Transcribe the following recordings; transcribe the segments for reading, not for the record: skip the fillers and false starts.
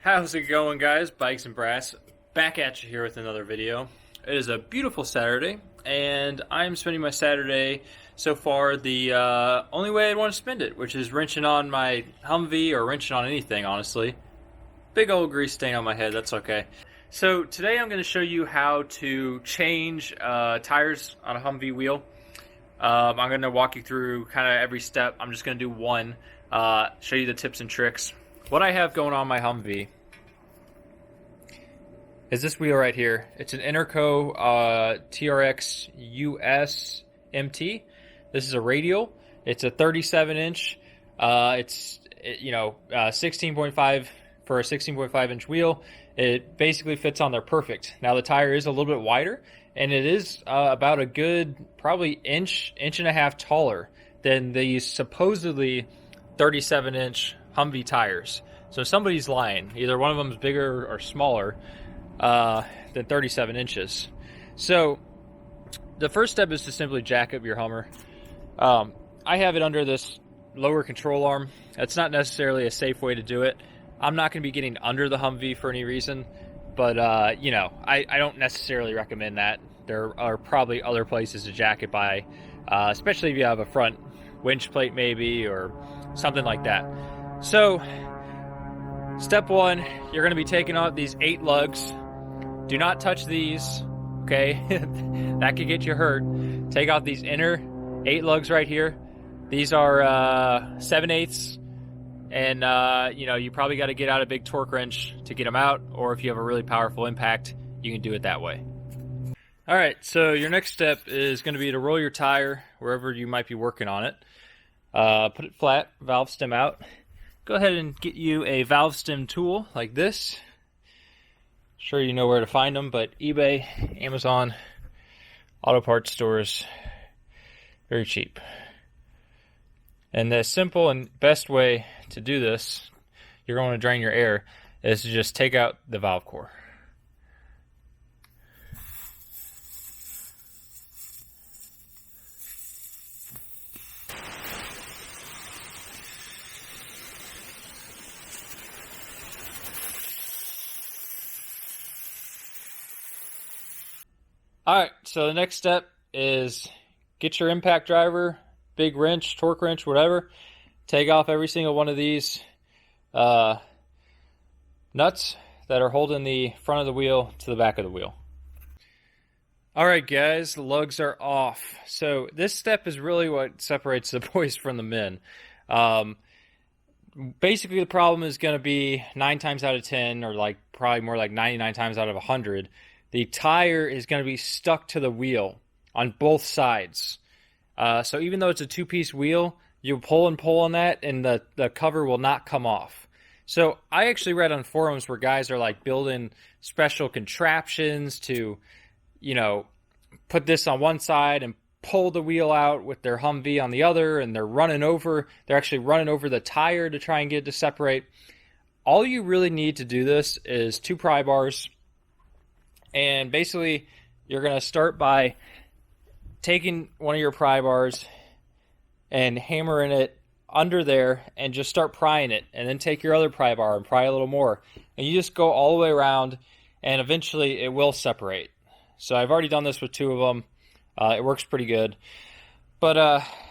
How's it going, guys? Bikes and Brass back at you here with another video. It is a beautiful Saturday, and I'm spending my Saturday so far the only way I'd want to spend it, which is wrenching on my Humvee or wrenching on anything, honestly. Big old grease stain on my head, that's okay. So today I'm going to show you how to change tires on a Humvee wheel. I'm going to walk you through kind of every step. I'm just going to do one, show you the tips and tricks. What I have going on my Humvee is this wheel right here. It's an Interco TRX US MT. This is a radial. It's a 37 inch. It's 16.5 for a 16.5 inch wheel. It basically fits on there perfect. Now the tire is a little bit wider, and it is about a good probably inch and a half taller than the supposedly 37 inch Humvee tires. So somebody's lying. Either one of them is bigger or smaller than 37 inches. So the first step is to simply jack up your Hummer. I have it under this lower control arm. That's not necessarily a safe way to do it. I'm not going to be getting under the Humvee for any reason, but I don't necessarily recommend that. There are probably other places to jack it by, especially if you have a front winch plate maybe or something like that. So step one, you're going to be taking out these 8 lugs. Do not touch these, okay? That could get you hurt. Take out these inner 8 lugs right here. These are 7/8, and you probably got to get out a big torque wrench to get them out, or if you have a really powerful impact, you can do it that way. All right, so your next step is going to be to roll your tire wherever you might be working on it. Put it flat, valve stem out. Go ahead and get you a valve stem tool like this. Sure you know where to find them, but eBay, Amazon, auto parts stores, very cheap. And the simple and best way to do this, you're going to drain your air, is to just take out the valve core. Alright, so the next step is get your impact driver, big wrench, torque wrench, whatever. Take off every single one of these nuts that are holding the front of the wheel to the back of the wheel. Alright guys, the lugs are off. So this step is really what separates the boys from the men. Basically the problem is going to be 9 times out of 10, or probably more like 99 times out of 100. The tire is going to be stuck to the wheel on both sides. So even though it's a 2-piece wheel, you pull and pull on that, and the cover will not come off. So I actually read on forums where guys are like building special contraptions to, put this on one side and pull the wheel out with their Humvee on the other, and they're actually running over the tire to try and get it to separate. All you really need to do this is 2 pry bars. And basically, you're going to start by taking one of your pry bars and hammering it under there and just start prying it. And then take your other pry bar and pry a little more. And you just go all the way around, and eventually it will separate. So I've already done this with 2 of them. It works pretty good. But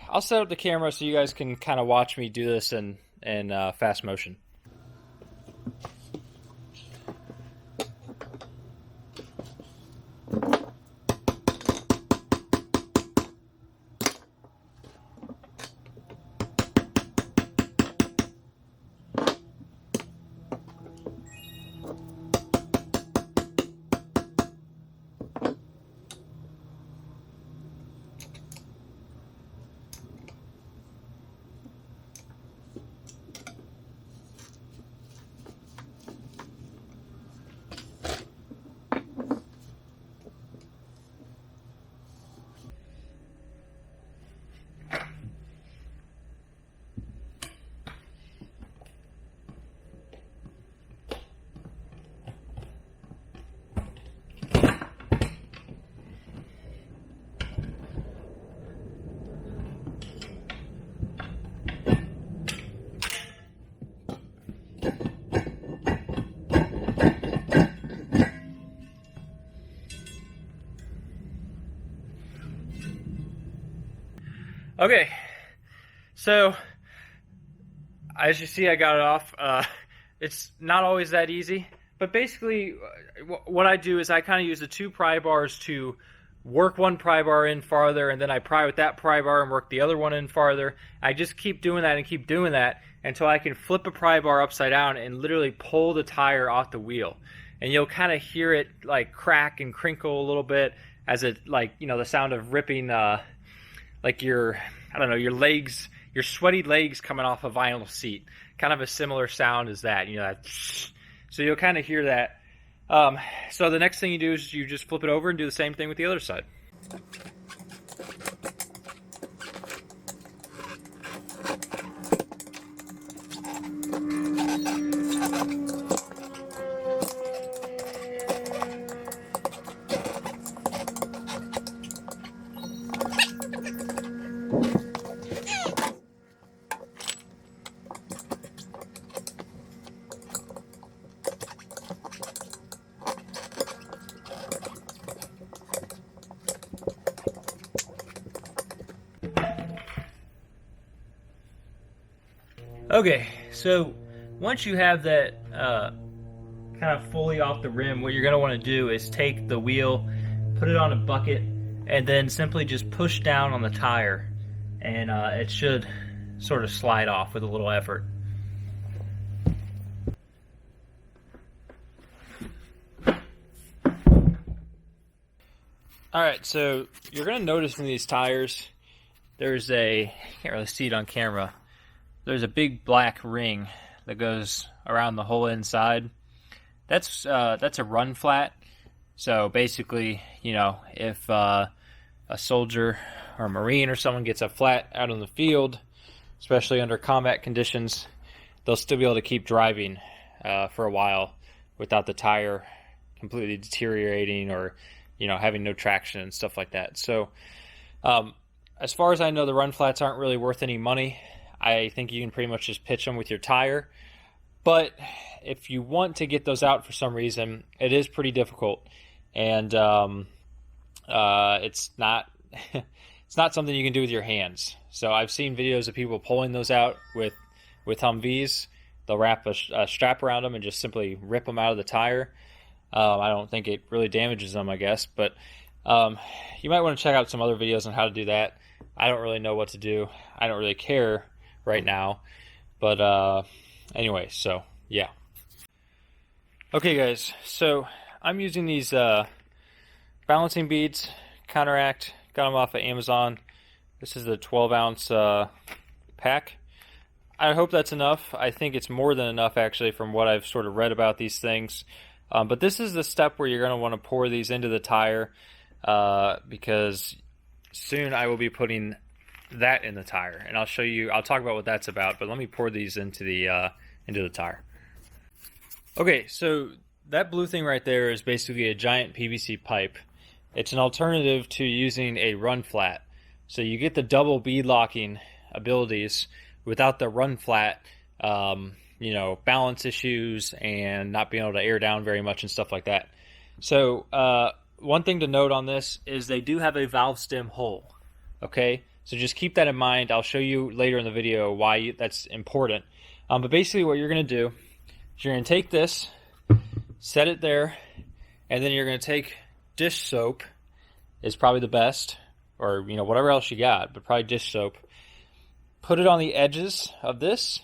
I'll set up the camera so you guys can kind of watch me do this in fast motion. Okay, so as you see, I got it off. It's not always that easy, but basically what I do is I kind of use the two pry bars to work one pry bar in farther, and then I pry with that pry bar and work the other one in farther. I just keep doing that and keep doing that until I can flip a pry bar upside down and literally pull the tire off the wheel. And you'll kind of hear it like crack and crinkle a little bit as it, like, you know, the sound of ripping like your, I don't know, your legs, your sweaty legs coming off a vinyl seat. Kind of a similar sound as that, you know, that. So you'll kind of hear that. So the next thing you do is you just flip it over and do the same thing with the other side. Okay, so once you have that kind of fully off the rim, what you're going to want to do is take the wheel, put it on a bucket, and then simply just push down on the tire, and it should sort of slide off with a little effort. Alright, so you're going to notice in these tires, there's a, can't really see it on camera, there's a big black ring that goes around the whole inside. That's a run flat. So basically, you know, if a soldier or a Marine or someone gets a flat out in the field, especially under combat conditions, they'll still be able to keep driving for a while without the tire completely deteriorating or, you know, having no traction and stuff like that. So as far as I know, the run flats aren't really worth any money. I think you can pretty much just pitch them with your tire. But if you want to get those out for some reason, it is pretty difficult. And it's not it's not something you can do with your hands. So I've seen videos of people pulling those out with Humvees. They'll wrap a strap around them and just simply rip them out of the tire. I don't think it really damages them, I guess. But you might want to check out some other videos on how to do that. I don't really know what to do. I don't really care right now, but anyway, so yeah. Okay guys, so I'm using these balancing beads, Counteract, got them off of Amazon. This is the 12-ounce pack. I hope that's enough. I think it's more than enough actually from what I've sort of read about these things. But this is the step where you're going to want to pour these into the tire because soon I will be putting that in the tire, and I'll show you. I'll talk about what that's about, but let me pour these into the tire. Okay, so that blue thing right there is basically a giant PVC pipe. It's an alternative to using a run flat. So you get the double bead locking abilities without the run flat, you know, balance issues and not being able to air down very much and stuff like that. So one thing to note on this is they do have a valve stem hole. Okay. So just keep that in mind. I'll show you later in the video why that's important. But basically what you're going to do is you're going to take this, set it there, and then you're going to take dish soap is probably the best, or you know, whatever else you got, but probably dish soap. Put it on the edges of this,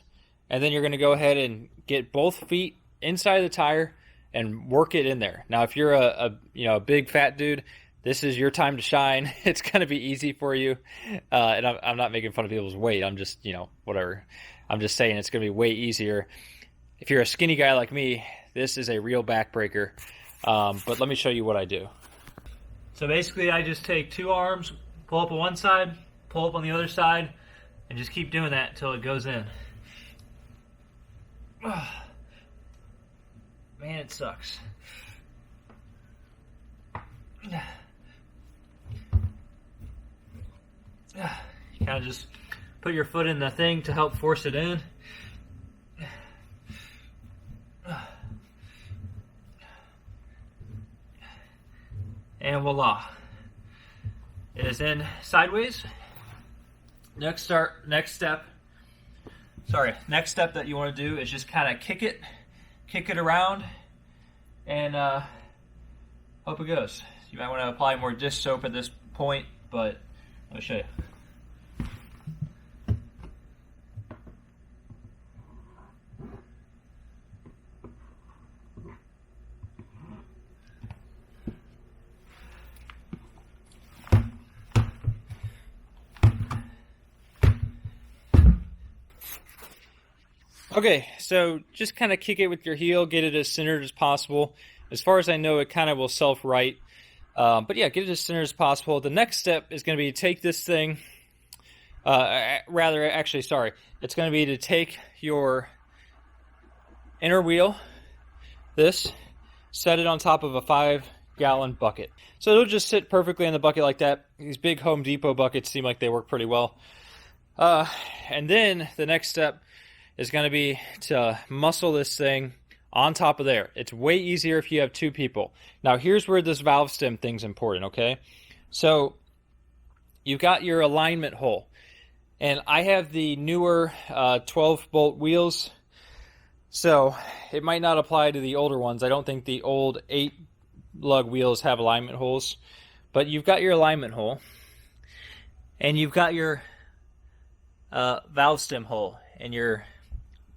and then you're going to go ahead and get both feet inside the tire and work it in there. Now if you're a big fat dude, this is your time to shine. It's going to be easy for you. And I'm not making fun of people's weight. I'm just, you know, whatever. I'm just saying it's going to be way easier. If you're a skinny guy like me, this is a real backbreaker. But let me show you what I do. So basically I just take two arms, pull up on one side, pull up on the other side, and just keep doing that until it goes in. Man, it sucks. You kind of just put your foot in the thing to help force it in. And voila. It is in sideways. Next step that you want to do is just kind of kick it around, and hope it goes. You might want to apply more dish soap at this point, but let me show you. Okay, so just kind of kick it with your heel, get it as centered as possible. As far as I know, it kind of will self-right. But yeah, get it as centered as possible. The next step is going to be to take this thing, it's going to be to take your inner wheel, set it on top of a 5-gallon bucket. So it'll just sit perfectly in the bucket like that. These big Home Depot buckets seem like they work pretty well. And then the next step is going to be to muscle this thing on top of there. It's way easier if you have 2 people. Now here's where this valve stem thing's important, okay? So you've got your alignment hole. And I have the newer 12-bolt wheels, so it might not apply to the older ones. I don't think the old 8-lug wheels have alignment holes. But you've got your alignment hole, and you've got your valve stem hole, and your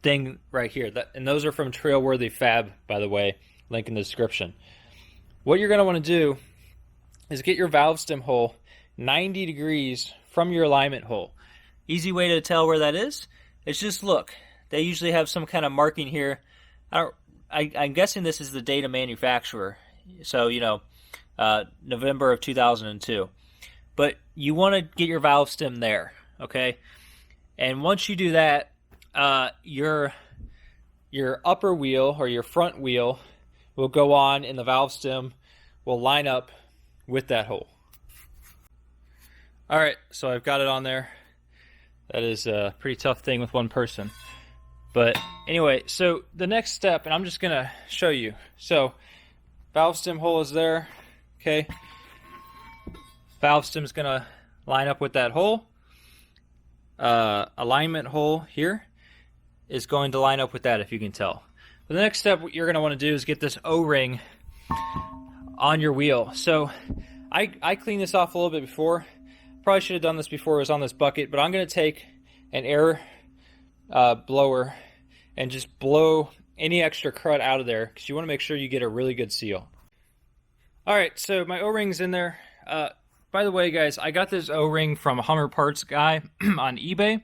thing right here. And those are from Trailworthy Fab, by the way, link in the description. What you're going to want to do is get your valve stem hole 90 degrees from your alignment hole. Easy way to tell where that is just look. They usually have some kind of marking here. I'm guessing this is the date of manufacturer. So, November of 2002. But you want to get your valve stem there, okay? And once you do that, your upper wheel or your front wheel will go on, and the valve stem will line up with that hole. All right, so I've got it on there. That is a pretty tough thing with one person. But anyway, so the next step, and I'm just going to show you. So valve stem hole is there, okay? Valve stem is going to line up with that hole. Alignment hole here is going to line up with that, if you can tell. But the next step what you're going to want to do is get this O-ring on your wheel. So I cleaned this off a little bit before. Probably should have done this before it was on this bucket, but I'm going to take an air blower and just blow any extra crud out of there, because you want to make sure you get a really good seal. Alright, so my O-ring's in there. By the way, guys, I got this O-ring from a Hummer Parts guy on eBay.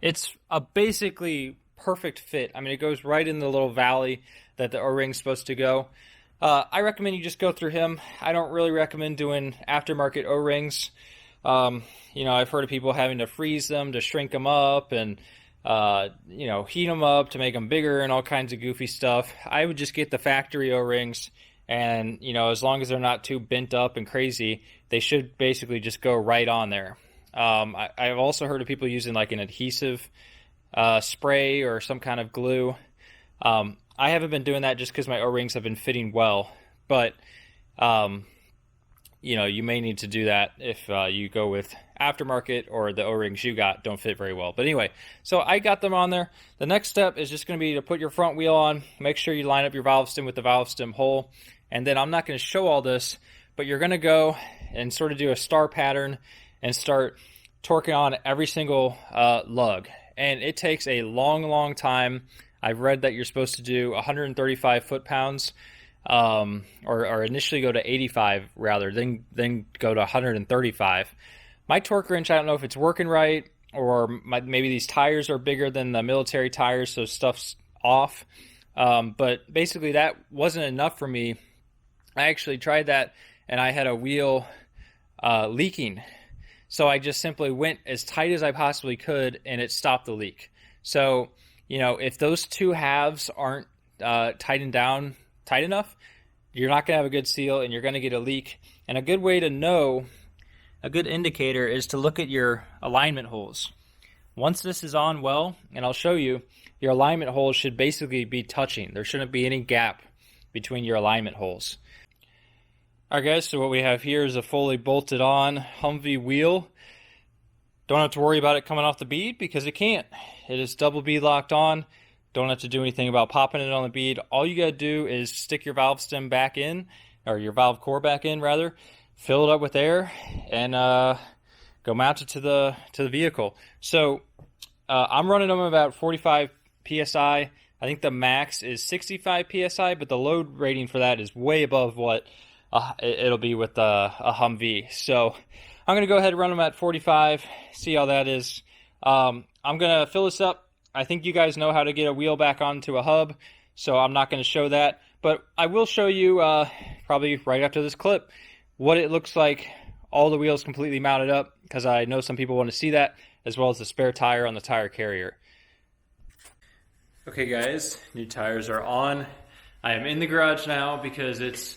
It's a basically perfect fit. I mean, it goes right in the little valley that the O-ring's supposed to go. I recommend you just go through him. I don't really recommend doing aftermarket O-rings. I've heard of people having to freeze them to shrink them up and, heat them up to make them bigger and all kinds of goofy stuff. I would just get the factory O-rings, and, as long as they're not too bent up and crazy, they should basically just go right on there. I've also heard of people using like an adhesive spray or some kind of glue. I haven't been doing that just because my O-rings have been fitting well, but you may need to do that if you go with aftermarket or the O-rings you got don't fit very well. But anyway, so I got them on there. The next step is just going to be to put your front wheel on. Make sure you line up your valve stem with the valve stem hole. And then I'm not going to show all this, but you're going to go and sort of do a star pattern and start torquing on every single lug. And it takes a long, long time. I've read that you're supposed to do 135 foot-pounds, or initially go to 85 rather, then go to 135. My torque wrench, I don't know if it's working right, or maybe these tires are bigger than the military tires, so stuff's off. But basically that wasn't enough for me. I actually tried that, and I had a wheel leaking. So I just simply went as tight as I possibly could, and it stopped the leak. So, if those two halves aren't tightened down tight enough, you're not going to have a good seal, and you're going to get a leak. And a good way to know, a good indicator, is to look at your alignment holes. Once this is on well, and I'll show you, your alignment holes should basically be touching. There shouldn't be any gap between your alignment holes. Alright guys, so what we have here is a fully bolted on Humvee wheel. Don't have to worry about it coming off the bead because it can't. It is double bead locked on. Don't have to do anything about popping it on the bead. All you gotta do is stick your valve stem back in, or your valve core back in rather, fill it up with air, and go mount it to the vehicle. So I'm running them about 45 psi. I think the max is 65 psi, but the load rating for that is way above what it'll be with a Humvee. So I'm going to go ahead and run them at 45, see how that is. I'm going to fill this up. I think you guys know how to get a wheel back onto a hub, so I'm not going to show that. But I will show you, probably right after this clip, what it looks like, all the wheels completely mounted up, because I know some people want to see that, as well as the spare tire on the tire carrier. Okay guys, new tires are on. I am in the garage now because it's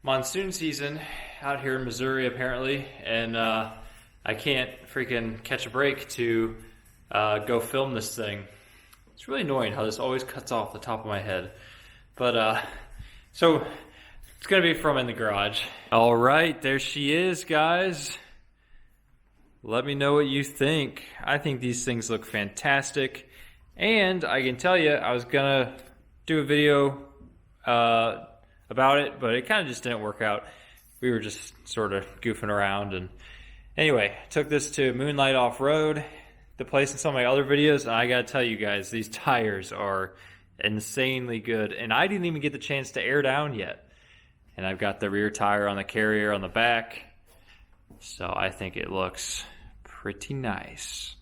monsoon season out here in Missouri apparently, and I can't freaking catch a break to go film this thing. It's really annoying how this always cuts off the top of my head. But so it's gonna be from in the garage. All right, there she is, guys. Let me know what you think. I think these things look fantastic. And I can tell you, I was gonna do a video about it, but it kind of just didn't work out. We were just sort of goofing around, and anyway, took this to Moonlight Off-Road, the place in some of my other videos, and I gotta tell you guys, these tires are insanely good, and I didn't even get the chance to air down yet. And I've got the rear tire on the carrier on the back, so I think it looks pretty nice.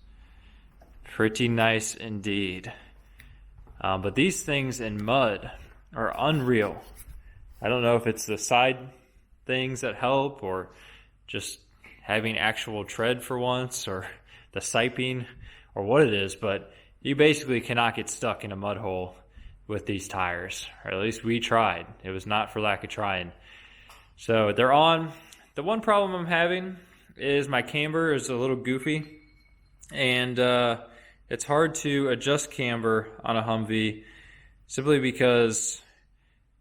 Pretty nice indeed. But these things in mud are unreal. I don't know if it's the side things that help, or just having actual tread for once, or the siping, or what it is, but you basically cannot get stuck in a mud hole with these tires, or at least we tried. It was not for lack of trying. So they're on. The one problem I'm having is my camber is a little goofy, and it's hard to adjust camber on a Humvee simply because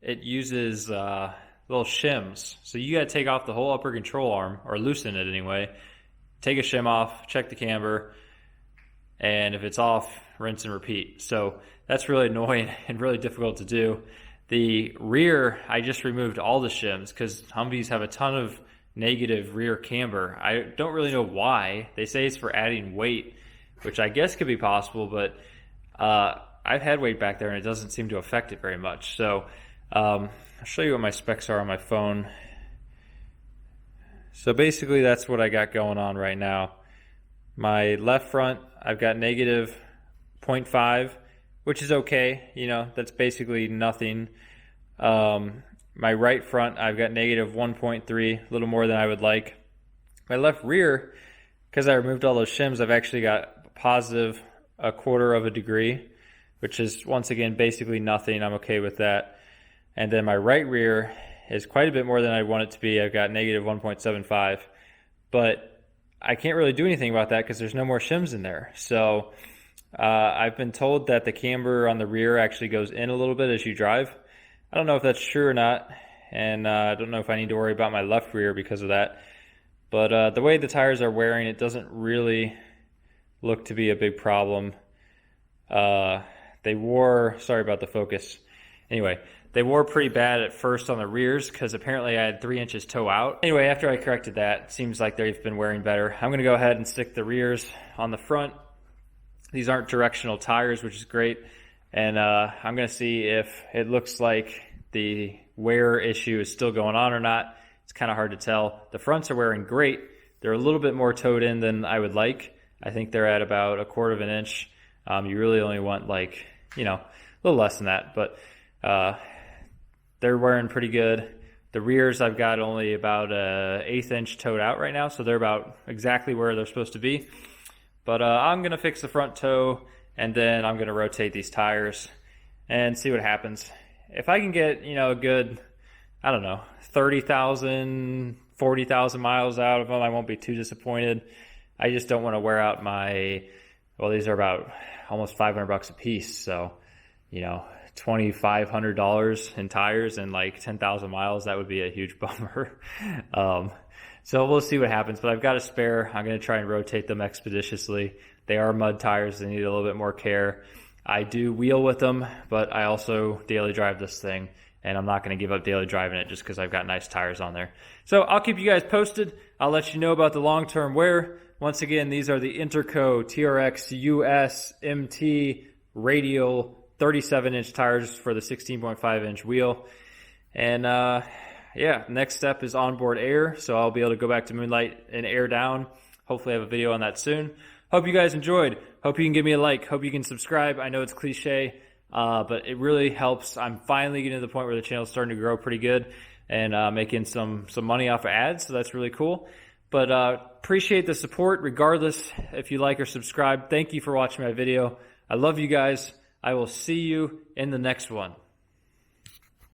it uses little shims. So you gotta take off the whole upper control arm, or loosen it anyway, take a shim off, check the camber, and if it's off, rinse and repeat. So that's really annoying and really difficult to do. The rear, I just removed all the shims because Humvees have a ton of negative rear camber. I don't really know why. They say it's for adding weight, which I guess could be possible, but I've had weight back there and it doesn't seem to affect it very much. So I'll show you what my specs are on my phone. So basically that's what I got going on right now. My left front, I've got negative 0.5, which is okay. You know, that's basically nothing. My right front, I've got negative 1.3, a little more than I would like. My left rear, because I removed all those shims, I've actually got positive 1/4 of a degree, which is, once again, basically nothing. I'm okay with that. And then my right rear is quite a bit more than I want it to be. I've got negative 1.75, but I can't really do anything about that because there's no more shims in there. So I've been told that the camber on the rear actually goes in a little bit as you drive. I don't know if that's true or not, and I don't know if I need to worry about my left rear because of that. But the way the tires are wearing, it doesn't really look to be a big problem. They wore, sorry about the focus. Anyway, they wore pretty bad at first on the rears because apparently I had 3 inches toe out. Anyway, after I corrected that, it seems like they've been wearing better. I'm going to go ahead and stick the rears on the front. These aren't directional tires, which is great. And I'm going to see if it looks like the wear issue is still going on or not. It's kind of hard to tell. The fronts are wearing great. They're a little bit more toed in than I would like. I think they're at about 1/4 of an inch. You really only want, like, you know, a little less than that, but they're wearing pretty good. The rears, I've got only about 1/8 inch toed out right now, so they're about exactly where they're supposed to be. But I'm going to fix the front toe, and then I'm going to rotate these tires and see what happens. If I can get, you know, a good, I don't know, 30,000, 40,000 miles out of them, I won't be too disappointed. I just don't want to wear out my, well, these are about almost $500 a piece. So, you know, $2,500 in tires and like 10,000 miles, that would be a huge bummer. So we'll see what happens, but I've got a spare. I'm going to try and rotate them expeditiously. They are mud tires. They need a little bit more care. I do wheel with them, but I also daily drive this thing, and I'm not going to give up daily driving it just because I've got nice tires on there. So I'll keep you guys posted. I'll let you know about the long-term wear. Once again, these are the Interco TRX US MT radial 37-inch tires for the 16.5-inch wheel. And yeah, next step is onboard air, so I'll be able to go back to Moonlight and air down. Hopefully I have a video on that soon. Hope you guys enjoyed. Hope you can give me a like. Hope you can subscribe. I know it's cliche, but it really helps. I'm finally getting to the point where the channel's starting to grow pretty good and making some money off of ads, so that's really cool. But appreciate the support regardless if you like or subscribe. Thank you for watching my video. I love you guys. I will see you in the next one.